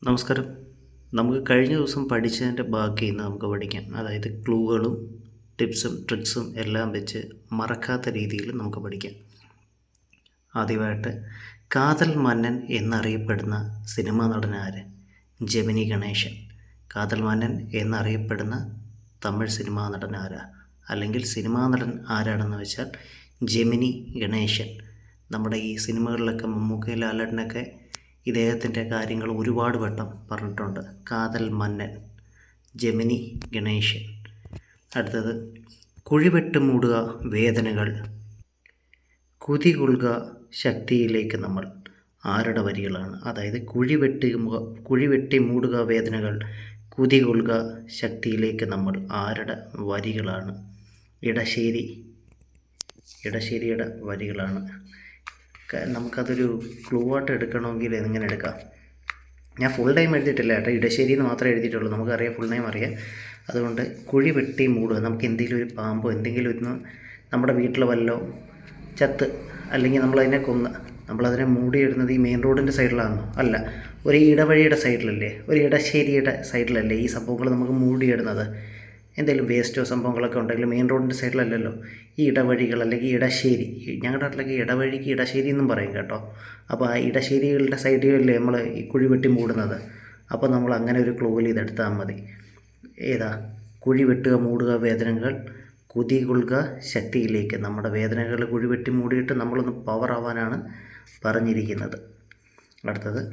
നമസ്കാരം. നമുക്ക് കഴിഞ്ഞ ദിവസം പഠിച്ചതിൻ്റെ ബാക്കി ഇന്ന് നമുക്ക് പഠിക്കാം. അതായത് ക്ലൂകളും ടിപ്സും ട്രിക്സും എല്ലാം വെച്ച് മറക്കാത്ത രീതിയിൽ നമുക്ക് പഠിക്കാം. ആദ്യമായിട്ട് കാതൽ മന്നൻ എന്നറിയപ്പെടുന്ന സിനിമാ നടൻ ആര്? ജെമിനി ഗണേശൻ. കാതൽ മന്നൻ എന്നറിയപ്പെടുന്ന തമിഴ് സിനിമാ നടൻ ആരാ? അല്ലെങ്കിൽ സിനിമാ നടൻ ആരാണെന്ന് വെച്ചാൽ ജെമിനി ഗണേശൻ. നമ്മുടെ ഈ സിനിമകളിലൊക്കെ മമ്മൂക്ക, ലാലേട്ടനൊക്കെ ഇദ്ദേഹത്തിൻ്റെ കാര്യങ്ങൾ ഒരുപാട് വട്ടം പറഞ്ഞിട്ടുണ്ട്. കാതൽ മന്നൻ ജെമിനി ഗണേശൻ. അടുത്തത് കുഴിവെട്ട് മൂടുക വേദനകൾ, കുതികൊള്ളുക ശക്തിയിലേക്ക് നമ്മൾ. ആരുടെ വരികളാണ്? അതായത് കുഴിവെട്ടി മൂടുക വേദനകൾ, കുതികൊള്ളുക ശക്തിയിലേക്ക് നമ്മൾ. ആരുടെ വരികളാണ്? ഇടശ്ശേരിയുടെ വരികളാണ്. നമുക്കതൊരു ക്ലൂ ആയിട്ട് എടുക്കണമെങ്കിൽ എങ്ങനെ എടുക്കാം? ഞാൻ ഫുൾ ടൈം എഴുതിയിട്ടില്ല കേട്ടോ, ഇടശ്ശേരി എന്ന് മാത്രമേ എഴുതിയിട്ടുള്ളൂ. നമുക്കറിയാം, ഫുൾ നെയിം അറിയാം. അതുകൊണ്ട് കുഴി വെട്ടി മൂടുക. നമുക്ക് എന്തെങ്കിലും ഒരു പാമ്പോ എന്തെങ്കിലും ഒന്ന് നമ്മുടെ വീട്ടിൽ വല്ലോ ചത്ത്, അല്ലെങ്കിൽ നമ്മളതിനെ കൊന്ന് നമ്മളതിനെ മൂടിയിടുന്നത് ഈ മെയിൻ റോഡിൻ്റെ സൈഡിലാണോ? അല്ല, ഒരു ഇടവഴിയുടെ സൈഡിലല്ലേ, ഒരു ഇടശ്ശേരിയുടെ സൈഡിലല്ലേ ഈ സംഭവങ്ങൾ നമുക്ക് മൂടിയിടുന്നത്? എന്തെങ്കിലും വേസ്റ്റോ സംഭവങ്ങളൊക്കെ ഉണ്ടെങ്കിൽ മെയിൻ റോഡിൻ്റെ സൈഡിലല്ലല്ലോ. ഈ ഇടവഴികൾ അല്ലെങ്കിൽ ഇടശ്ശേരി, ഞങ്ങളുടെ നാട്ടിലൊക്കെ ഇടവഴിക്ക് ഇടശ്ശേരി എന്നും പറയും കേട്ടോ. അപ്പോൾ ആ ഇടശ്ശേരികളുടെ സൈഡിലല്ലേ നമ്മൾ ഈ കുഴി വെട്ടി മൂടുന്നത്. അപ്പോൾ നമ്മൾ അങ്ങനെ ഒരു ക്ലൂവിൽ ഇതെടുത്താൽ മതി. ഏതാ? കുഴി വെട്ടുക മൂടുക വേദനകൾ, കുതികൊള്ളുക ശക്തിയിലേക്ക്. നമ്മുടെ വേദനകൾ കുഴി വെട്ടി മൂടിയിട്ട് നമ്മളൊന്ന് പവർ ആവാനാണ് പറഞ്ഞിരിക്കുന്നത്. അടുത്തത്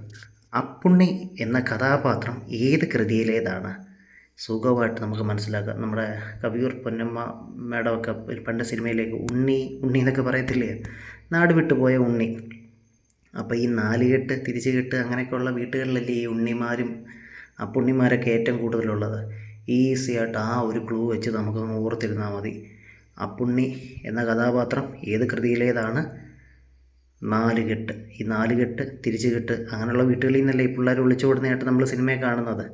അപ്പുണ്ണി എന്ന കഥാപാത്രം ഏത് കൃതിയിലേതാണ്? സുഖമായിട്ട് നമുക്ക് മനസ്സിലാക്കാം. നമ്മുടെ കവിയൂർ പൊന്നമ്മ മേഡമൊക്കെ പണ്ട് സിനിമയിലേക്ക് ഉണ്ണി എന്നൊക്കെ പറയത്തില്ലേ, നാട് വിട്ടുപോയ ഉണ്ണി. അപ്പോൾ ഈ നാലുകെട്ട് തിരിച്ചുകെട്ട് അങ്ങനെയൊക്കെയുള്ള വീട്ടുകളിലല്ലേ ഈ ഉണ്ണിമാരും അപ്പുണ്ണിമാരൊക്കെ ഏറ്റവും കൂടുതലുള്ളത്. ഈസിയായിട്ട് ആ ഒരു ക്ലൂ വെച്ച് നമുക്കൊന്ന് ഓർത്തിരുന്നാൽ മതി. അപ്പുണ്ണി എന്ന കഥാപാത്രം ഏത് കൃതിയിലേതാണ്? നാലുകെട്ട്. ഈ നാലുകെട്ട് തിരിച്ചുകെട്ട് അങ്ങനെയുള്ള വീട്ടുകളിൽ നിന്നല്ലേ ഈ പിള്ളേർ ഒളിച്ചോടുന്നതായിട്ട് നമ്മൾ സിനിമയെ കാണുന്നത്.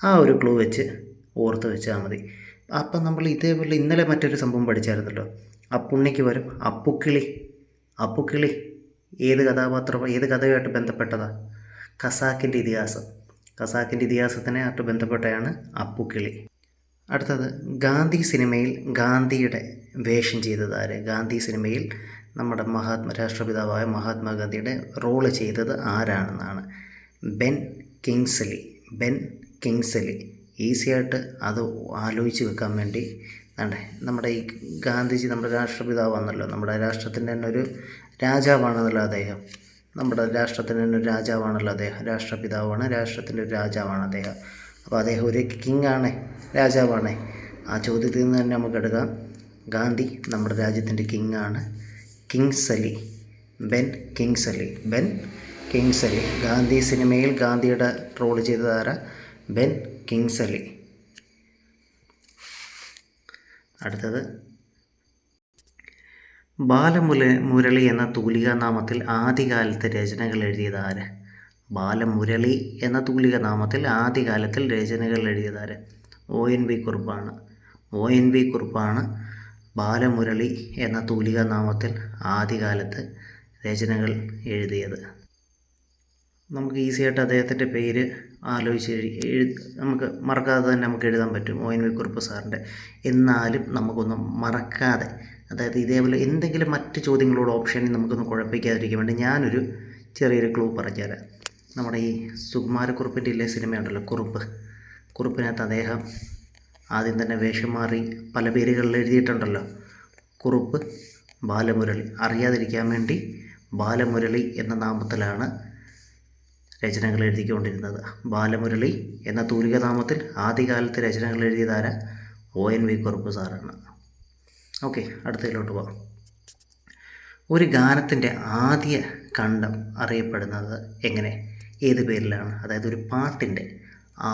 ആ ഒരു ക്ലൂ വെച്ച് ഓർത്ത് വെച്ചാൽ മതി. അപ്പം നമ്മൾ ഇതേപോലെ ഇന്നലെ മറ്റൊരു സംഭവം പഠിച്ചായിരുന്നല്ലോ, അപ്പുണ്ണിക്ക് വരും അപ്പുക്കിളി ഏത് കഥാപാത്രം, ഏത് കഥയുമായിട്ട് ബന്ധപ്പെട്ടതാണ്? ഖസാക്കിൻ്റെ ഇതിഹാസത്തിനായിട്ട് ബന്ധപ്പെട്ടതാണ് അപ്പുക്കിളി. അടുത്തത് ഗാന്ധി സിനിമയിൽ ഗാന്ധിയുടെ വേഷം ചെയ്തത് ആര്? ഗാന്ധി സിനിമയിൽ നമ്മുടെ രാഷ്ട്രപിതാവായ മഹാത്മാഗാന്ധിയുടെ റോള് ചെയ്തത് ആരാണെന്നാണ്? Ben Kingsley. ഈസിയായിട്ട് അത് ആലോചിച്ച് വെക്കാൻ വേണ്ടി നമ്മുടെ ഈ ഗാന്ധിജി നമ്മുടെ രാഷ്ട്രപിതാവാണല്ലോ, നമ്മുടെ രാഷ്ട്രത്തിൻ്റെ തന്നെ ഒരു രാജാവാണല്ലോ അദ്ദേഹം. നമ്മുടെ രാഷ്ട്രത്തിൻ്റെ തന്നെ ഒരു രാജാവാണല്ലോ അദ്ദേഹം. രാഷ്ട്രപിതാവാണ്, രാഷ്ട്രത്തിൻ്റെ ഒരു രാജാവാണ് അദ്ദേഹം. അപ്പോൾ അദ്ദേഹം ഒരു കിങ്ങാണ്, രാജാവാണ്. ആ ചോദ്യത്തിൽ നിന്ന് തന്നെ നമുക്ക് എടുക്കാം, ഗാന്ധി നമ്മുടെ രാജ്യത്തിൻ്റെ കിങ്ങാണ്. Ben Kingsley. ഗാന്ധി സിനിമയിൽ ഗാന്ധിയുടെ റോൾ ചെയ്തത് ആരാ? Ben Kingsley. അടുത്തത് ബാലമുരളി എന്ന തൂലികാനാമത്തിൽ ആദ്യകാലത്ത് രചനകൾ എഴുതിയത് ആര്? ബാലമുരളി എന്ന തൂലികാനാമത്തിൽ ആദ്യകാലത്തിൽ രചനകൾ എഴുതിയത് ആര്? ONV കുറുപ്പാണ് ബാലമുരളി എന്ന തൂലികാനാമത്തിൽ ആദ്യകാലത്ത് രചനകൾ എഴുതിയത്. നമുക്ക് ഈസിയായിട്ട് അദ്ദേഹത്തിൻ്റെ പേര് ആലോചിച്ച് നമുക്ക് മറക്കാതെ തന്നെ നമുക്ക് എഴുതാൻ പറ്റും, ONV കുറുപ്പ് സാറിൻ്റെ. എന്നാലും നമുക്കൊന്ന് മറക്കാതെ, അതായത് ഇതേപോലെ എന്തെങ്കിലും മറ്റ് ചോദ്യങ്ങളോട് ഓപ്ഷനിൽ നമുക്കൊന്ന് കുഴപ്പിക്കാതിരിക്കാൻ വേണ്ടി ഞാനൊരു ചെറിയൊരു ക്ലൂ പറഞ്ഞുതരാം. നമ്മുടെ ഈ സുകുമാരക്കുറുപ്പിൻ്റെ ഇല്ലേ സിനിമയുണ്ടല്ലോ, കുറുപ്പിനകത്ത് അദ്ദേഹം ആദ്യം തന്നെ വേഷം മാറി പല പേരുകളിൽ എഴുതിയിട്ടുണ്ടല്ലോ. കുറുപ്പ് ബാലമുരളി. അറിയാതിരിക്കാൻ വേണ്ടി ബാലമുരളി എന്ന നാമത്തിലാണ് രചനകൾ എഴുതിക്കൊണ്ടിരുന്നത്. ബാലമുരളി എന്ന തൂലികാനാമത്തിൽ ആദ്യകാലത്ത് രചനകൾ എഴുതിയതാര? ONV കുറുപ്പ് സാറാണ്. ഓക്കെ, അടുത്തതിലോട്ട് പോകാം. ഒരു ഗാനത്തിൻ്റെ ആദ്യ ഖണ്ഡം അറിയപ്പെടുന്നത് എങ്ങനെ, ഏത് പേരിലാണ്? അതായത് ഒരു പാട്ടിൻ്റെ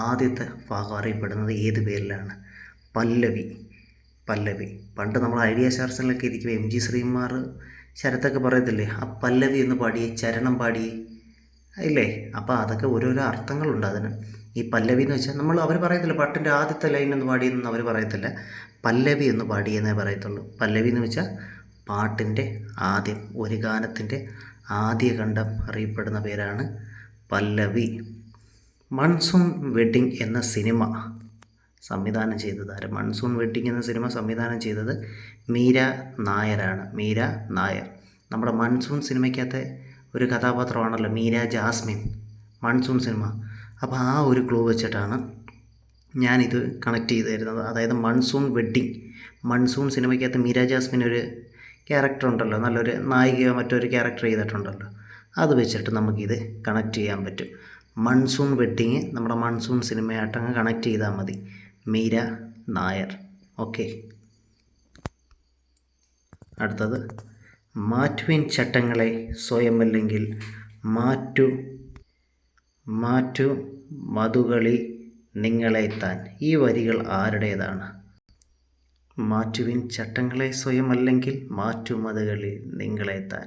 ആദ്യത്തെ ഭാഗം അറിയപ്പെടുന്നത് ഏത് പേരിലാണ്? പല്ലവി. പണ്ട് നമ്മൾ ഐഡിയ സ്റ്റാർസിലൊക്കെ ഇരിക്കുമ്പോൾ MG ശ്രീകുമാർ, ശരത്തൊക്കെ പറയത്തില്ലേ, ആ പല്ലവി എന്ന് പാടിയേ, ചരണം പാടിയേ ഇല്ലേ? അപ്പോൾ അതൊക്കെ ഓരോരോ അർത്ഥങ്ങളുണ്ട് അതിന്. ഈ പല്ലവി എന്ന് വെച്ചാൽ അവർ പറയത്തില്ല പാട്ടിൻ്റെ ആദ്യത്തെ ലൈൻ എന്ന് പാടിയെന്ന് അവർ പറയത്തില്ല, പല്ലവി എന്ന് പാടിയെന്നേ പറയത്തുള്ളൂ. പല്ലവി എന്ന് വെച്ചാൽ പാട്ടിൻ്റെ ആദ്യം, ഒരു ഗാനത്തിൻ്റെ ആദ്യ ഖണ്ഡം അറിയപ്പെടുന്ന പേരാണ് പല്ലവി. മൺസൂൺ വെഡ്ഡിങ് എന്ന സിനിമ സംവിധാനം ചെയ്തത് ആര്? മൺസൂൺ വെഡ്ഡിങ് എന്ന സിനിമ സംവിധാനം ചെയ്തത് മീര നായരാണ്. മീര നായർ നമ്മുടെ മൺസൂൺ സിനിമയ്ക്കകത്തെ ഒരു കഥാപാത്രമാണല്ലോ മീര ജാസ്മിൻ, മൺസൂൺ സിനിമ. അപ്പോൾ ആ ഒരു ക്ലൂ വെച്ചിട്ടാണ് ഞാനിത് കണക്ട് ചെയ്ത് തരുന്നത്. അതായത് മൺസൂൺ വെഡ്ഡിങ്, മൺസൂൺ സിനിമയ്ക്കകത്ത് മീര ജാസ്മിൻ ഒരു ക്യാരക്ടർ ഉണ്ടല്ലോ, നല്ലൊരു നായികയോ മറ്റൊരു ക്യാരക്ടർ ചെയ്തിട്ടുണ്ടല്ലോ, അത് വെച്ചിട്ട് നമുക്കിത് കണക്ട് ചെയ്യാൻ പറ്റും. മൺസൂൺ വെഡ്ഡിങ് നമ്മുടെ മൺസൂൺ സിനിമയായിട്ടങ്ങ് കണക്ട് ചെയ്താൽ മതി. മീര നായർ. ഓക്കെ. അടുത്തത്, മാറ്റുവിൻ ചട്ടങ്ങളെ സ്വയമല്ലെങ്കിൽ മാറ്റു മധുകളി നിങ്ങളെത്താൻ. ഈ വരികൾ ആരുടേതാണ്? മാറ്റുവിൻ ചട്ടങ്ങളെ സ്വയമല്ലെങ്കിൽ മാറ്റുമതകളിൽ നിങ്ങളെത്താൻ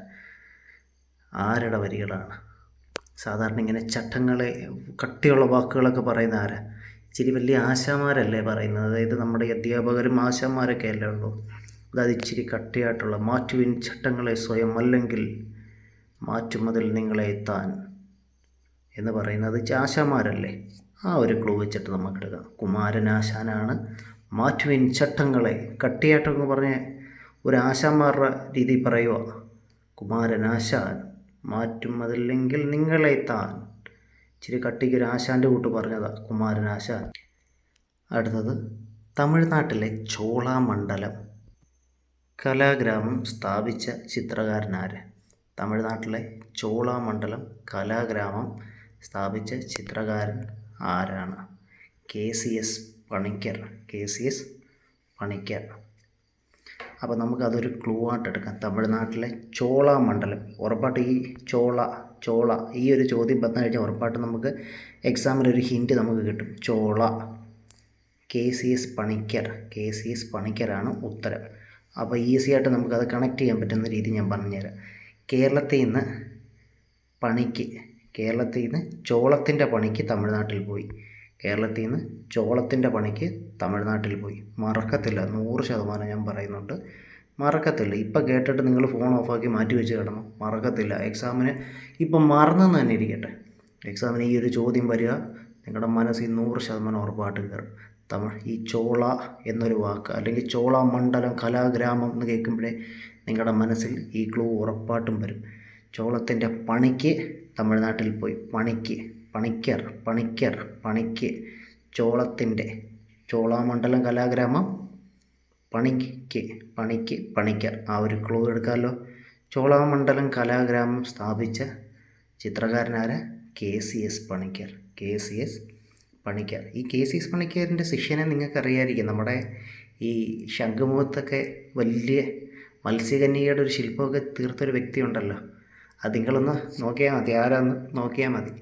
ആരുടെ വരികളാണ്? സാധാരണ ഇങ്ങനെ ചട്ടങ്ങളെ കട്ടിയുള്ള വാക്കുകളൊക്കെ പറയുന്ന ആരാ? ഇച്ചിരി വലിയ ആശാന്മാരല്ലേ പറയുന്നത്? അതായത് നമ്മുടെ അധ്യാപകരും ആശാന്മാരൊക്കെ അല്ലേ ഉള്ളൂ. അതായത് ഇച്ചിരി കട്ടിയായിട്ടുള്ള മാറ്റുവിൻ ചട്ടങ്ങളെ സ്വയം അല്ലെങ്കിൽ മാറ്റുമതിൽ നിങ്ങളെ എത്താൻ എന്ന് പറയുന്നത് ആശാന്മാരല്ലേ? ആ ഒരു ക്ലൂ വെച്ചിട്ട് നമുക്കെടുക്കാം. കുമാരനാശാനാണ് മാറ്റുവിൻ ചട്ടങ്ങളെ. കട്ടിയായിട്ടൊന്ന് പറഞ്ഞ് ഒരു ആശാന്മാരുടെ രീതിയിൽ പറയുക. കുമാരനാശാൻ മാറ്റുമതില്ലെങ്കിൽ നിങ്ങളെ താൻ. ഇച്ചിരി കട്ടിക്ക് ഒരു ആശാൻ്റെ കൂട്ട് പറഞ്ഞതാണ് കുമാരനാശാൻ. അടുത്തത്, തമിഴ്നാട്ടിലെ ചോളമണ്ഡലം കലാഗ്രാമം സ്ഥാപിച്ച ചിത്രകാരനാര്? തമിഴ്നാട്ടിലെ ചോളമണ്ഡലം കലാഗ്രാമം സ്ഥാപിച്ച ചിത്രകാരൻ ആരാണ്? KCS പണിക്കർ. KCS പണിക്കർ. അപ്പോൾ നമുക്കതൊരു ക്ലൂ ആയിട്ട് എടുക്കാം. തമിഴ്നാട്ടിലെ ചോളമണ്ഡലം. ഉറപ്പായിട്ട് ഈ ചോള ഈ ഒരു ചോദ്യം വന്നു കഴിഞ്ഞാൽ ഉറപ്പായിട്ട് നമുക്ക് എക്സാമിലൊരു ഹിൻറ്റ് നമുക്ക് കിട്ടും. ചോള. KCS പണിക്കർ. KCS പണിക്കരാണ് ഉത്തരം. അപ്പോൾ ഈസി ആയിട്ട് നമുക്കത് കണക്ട് ചെയ്യാൻ പറ്റുന്ന രീതി ഞാൻ പറഞ്ഞുതരാം. കേരളത്തിൽ നിന്ന് ചോളത്തിൻ്റെ പണിക്ക് തമിഴ്നാട്ടിൽ പോയി. കേരളത്തിൽ നിന്ന് ചോളത്തിൻ്റെ പണിക്ക് തമിഴ്നാട്ടിൽ പോയി. മറക്കത്തില്ല, 100% ഞാൻ പറയുന്നുണ്ട്, മറക്കത്തില്ല. ഇപ്പം കേട്ടിട്ട് നിങ്ങൾ ഫോൺ ഓഫാക്കി മാറ്റി വെച്ച് കിടന്നു, മറക്കത്തില്ല. എക്സാമിന് ഇപ്പം മറന്നെന്ന് തന്നെ ഇരിക്കട്ടെ, എക്സാമിന് ഈ ഒരു ചോദ്യം വരിക നിങ്ങളുടെ മനസ്സിൽ 100% ഉറപ്പായിട്ട് കയറും. ഈ ചോള എന്നൊരു വാക്ക് അല്ലെങ്കിൽ ചോളമണ്ഡലം കലാഗ്രാമം എന്ന് കേൾക്കുമ്പോഴേ നിങ്ങളുടെ മനസ്സിൽ ഈ ക്ലൂ ഉറപ്പായിട്ടും വരും. ചോളത്തിൻ്റെ പണിക്ക് തമിഴ്നാട്ടിൽ പോയി. പണിക്ക് ചോളമണ്ഡലം കലാഗ്രാമം പണിക്കർ. ആ ഒരു ക്ലൂ എടുക്കാമല്ലോ. ചോളമണ്ഡലം കലാഗ്രാമം സ്ഥാപിച്ച ചിത്രകാരനാര്? KCS പണിക്കർ. KCS പണിക്കർ. ഈ KCS പണിക്കറിൻ്റെ ശിഷ്യനെ നിങ്ങൾക്കറിയാമായിരിക്കും. നമ്മുടെ ഈ ശംഖുമുഖത്തൊക്കെ വലിയ മത്സ്യകന്യകയുടെ ഒരു ശില്പമൊക്കെ തീർത്തൊരു വ്യക്തിയുണ്ടല്ലോ. അത് നിങ്ങളൊന്ന് നോക്കിയാൽ മതി, ആരാന്ന് നോക്കിയാൽ മതി.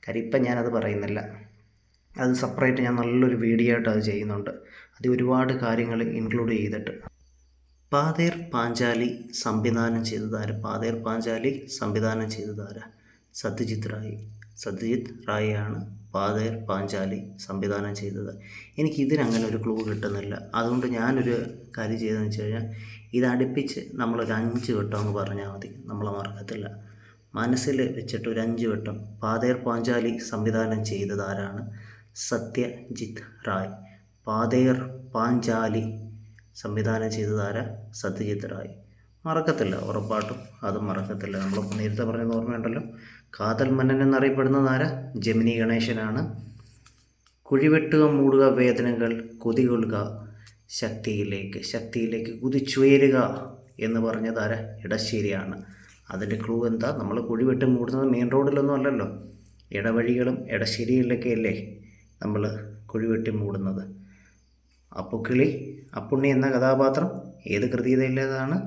കാര്യം ഇപ്പം ഞാനത് പറയുന്നില്ല, അത് സെപ്പറേറ്റ് ഞാൻ നല്ലൊരു വീഡിയോ ആയിട്ട് അത് ചെയ്യുന്നുണ്ട്. അത് ഒരുപാട് കാര്യങ്ങൾ ഇൻക്ലൂഡ് ചെയ്തിട്ട്. പാതേർ പാഞ്ചാലി സംവിധാനം ചെയ്തതാര്? സത്യജിത് റായിയാണ് പാതേർ പാഞ്ചാലി സംവിധാനം ചെയ്തത്. എനിക്കിതിനങ്ങനെ ഒരു ക്ലൂ കിട്ടുന്നില്ല. അതുകൊണ്ട് ഞാനൊരു കാര്യം ചെയ്തതെന്ന് വെച്ച് കഴിഞ്ഞാൽ ഇത് അടുപ്പിച്ച് നമ്മളൊരു 5 വട്ടം അങ്ങ് പറഞ്ഞാൽ മതി, നമ്മളെ മറക്കത്തില്ല. മനസ്സിൽ വെച്ചിട്ട് ഒരു 5 വട്ടം പാതേർ പാഞ്ചാലി സംവിധാനം ചെയ്തതാരാണ്? സത്യജിത് റായ്. പാതേർ പാഞ്ചാലി സംവിധാനം ചെയ്തതാരാ? സത്യജിത് റായ്. മറക്കത്തില്ല, ഉറപ്പായിട്ടും അത് മറക്കത്തില്ല. നമ്മൾ നേരത്തെ പറഞ്ഞത് ഓർമ്മയുണ്ടല്ലോ, കാതൽ മന്നൻ എന്നറിയപ്പെടുന്നത് ആരാ? ജെമിനി ഗണേശനാണ്. കുഴിവെട്ടുക മൂടുക വേദനകൾ കുതികൊള്ളുക ശക്തിയിലേക്ക് കുതിച്ചുയരുക എന്ന് പറഞ്ഞതാരാ? ഇടശ്ശേരിയാണ്. അതിൻ്റെ ക്ലൂ എന്താ? നമ്മൾ കുഴിവെട്ട് മൂടുന്നത് മെയിൻ റോഡിലൊന്നും അല്ലല്ലോ, ഇടവഴികളും ഇടശ്ശേരിയിലൊക്കെ അല്ലേ നമ്മൾ കുഴിവെട്ടി മൂടുന്നത്. അപ്പുണ്ണി എന്ന കഥാപാത്രം ഏത് കൃതിയിലേതാണ്?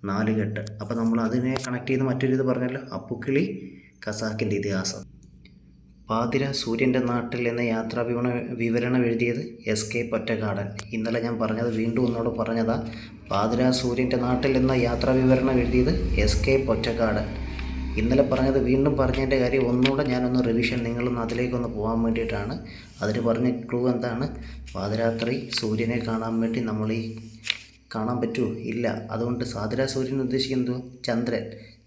നാലുകെട്ട്. അപ്പോൾ നമ്മൾ അതിനെ കണക്ട് ചെയ്ത് മറ്റൊരു ഇത് പറഞ്ഞല്ലോ, അപ്പുക്കിളി ഖസാക്കിൻ്റെ ഇതിഹാസം. പാതിര സൂര്യൻ്റെ നാട്ടിൽ എന്ന യാത്രാ വിവരണം എഴുതിയത് SK പൊറ്റക്കാടൻ. ഇന്നലെ ഞാൻ പറഞ്ഞത് വീണ്ടും ഒന്നോട് പറഞ്ഞതാ. പാതിര സൂര്യൻ്റെ നാട്ടിൽ എന്ന യാത്രാ വിവരണം എഴുതിയത് SK പൊറ്റക്കാടൻ. ഇന്നലെ പറഞ്ഞത് വീണ്ടും പറഞ്ഞതിൻ്റെ കാര്യം ഒന്നുകൂടെ ഞാനൊന്ന് റിവിഷൻ, നിങ്ങളൊന്ന് അതിലേക്കൊന്ന് പോകാൻ വേണ്ടിയിട്ടാണ്. അതിന് പറഞ്ഞ ക്ലൂ എന്താണ്? പാതിരാത്രി സൂര്യനെ കാണാൻ വേണ്ടി കാണാൻ പറ്റുമോ? ഇല്ല. അതുകൊണ്ട് പാതിരാ സൂര്യൻ ഉദ്ദേശിക്കുന്നത്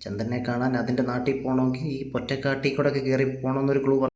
ചന്ദ്രനെ കാണാൻ അതിൻ്റെ നാട്ടിൽ പോകണമെങ്കിൽ ഈ പൊറ്റക്കാട്ടിൽ കൂടെ ഒക്കെ കയറി പോകണമെന്നൊരു ക്ലൂ